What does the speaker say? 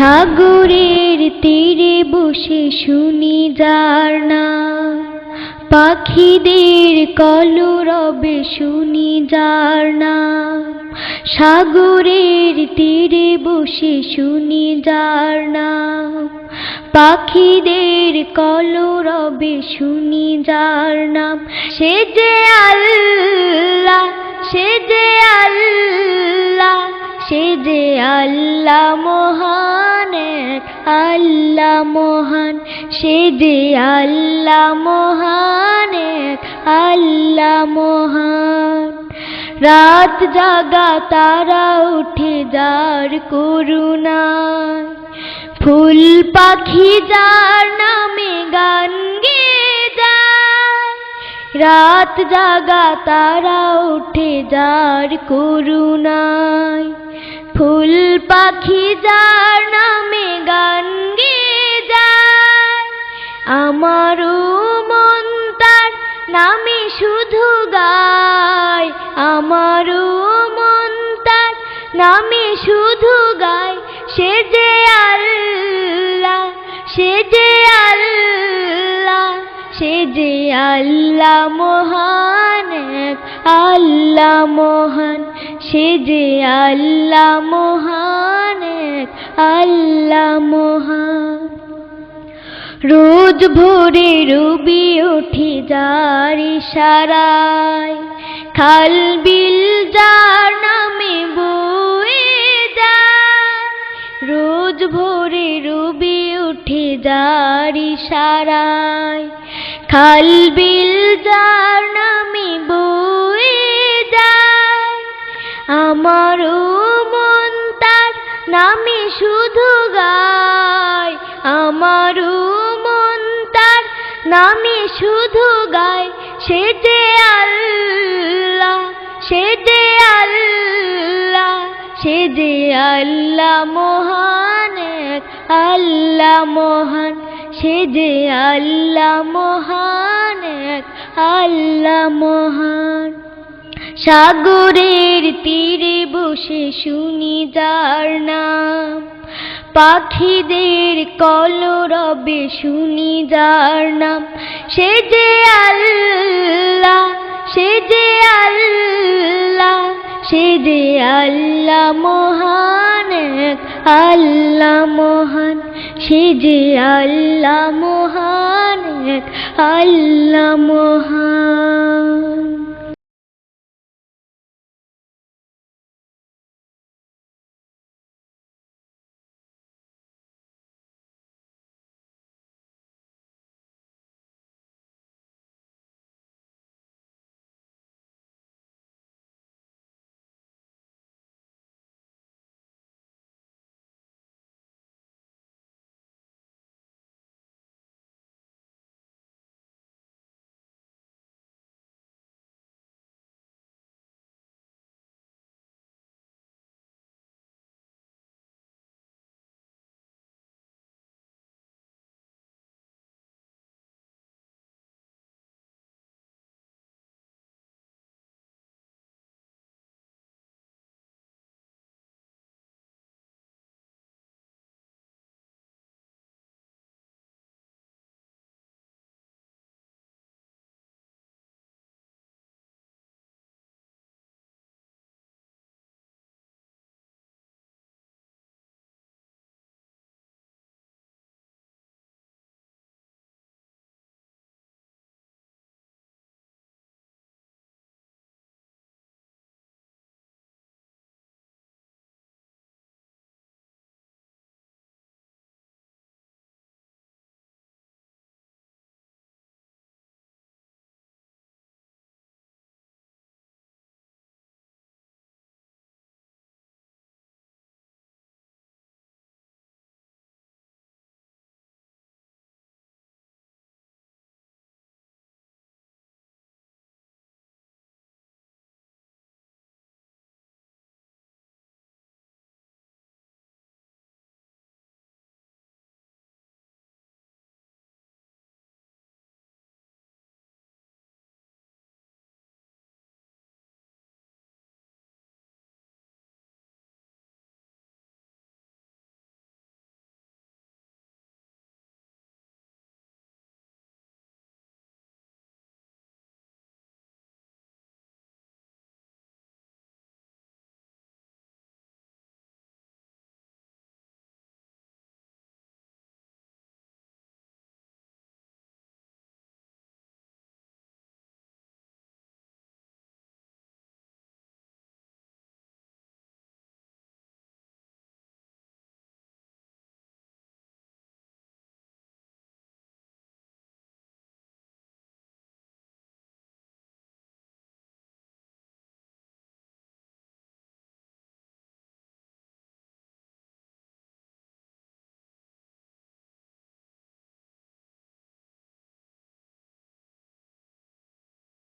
সাগরের তীরে বসে শুনি যার নাম, পাখিদের কলরবে শুনি যার নাম। সাগরের তীরে বসে শুনি যার নাম, পাখিদের কলরবে শুনি যার নাম। সে যে আল্লাহ, সে যে আল্লাহ, সে যে আল্লাহ মহান, এক আল্লাহ মহান। সে যে আল্লাহ মহান, এক আল্লাহ মহান। রাত জাগা তারা উঠে যার করুণায়, ফুল পাখি যার নামে গান গেয়ে যায়। রাত জাগা তারা উঠে যার করুণায়, ফুল পাখি যার নামে গান গেয়ে যায়। আমারও মন তার নামে শুধু গায়, আমারও মন তার নামে শুধু গায়। সে যে আল্লাহ, সে যে আল্লাহ, সে যে আল্লাহ মহান, এক আল্লাহ মহান। সে যে আল্লাহ মহান, এক আল্লাহ মহান। রোজ ভোরে রবি ওঠে যার ইশারায়, খাল বিল যার নামে বয়ে যায়। রোজ ভোরে রবি ওঠে যার ইশারায়, খাল বিল যার নামে বয়ে যায়। আমারও মন তার নামে শুধু গায়, আমারও মন তার নামে শুধু গায়। সে যে আল্লাহ, সে যে আল্লাহ, সে যে আল্লাহ মহান, এক আল্লাহ মহান। সে যে আল্লাহ মহান, এক আল্লাহ মহান। সাগরের তীরে বসে শুনি যার নাম, পাখিদের কলরবে শুনি যার নাম। সে যে আল্লাহ, সে যে আল্লাহ, সে যে আল্লাহ মহান, এক আল্লাহ মহান। সে যে আল্লাহ মহান, এক আল্লাহ মহান।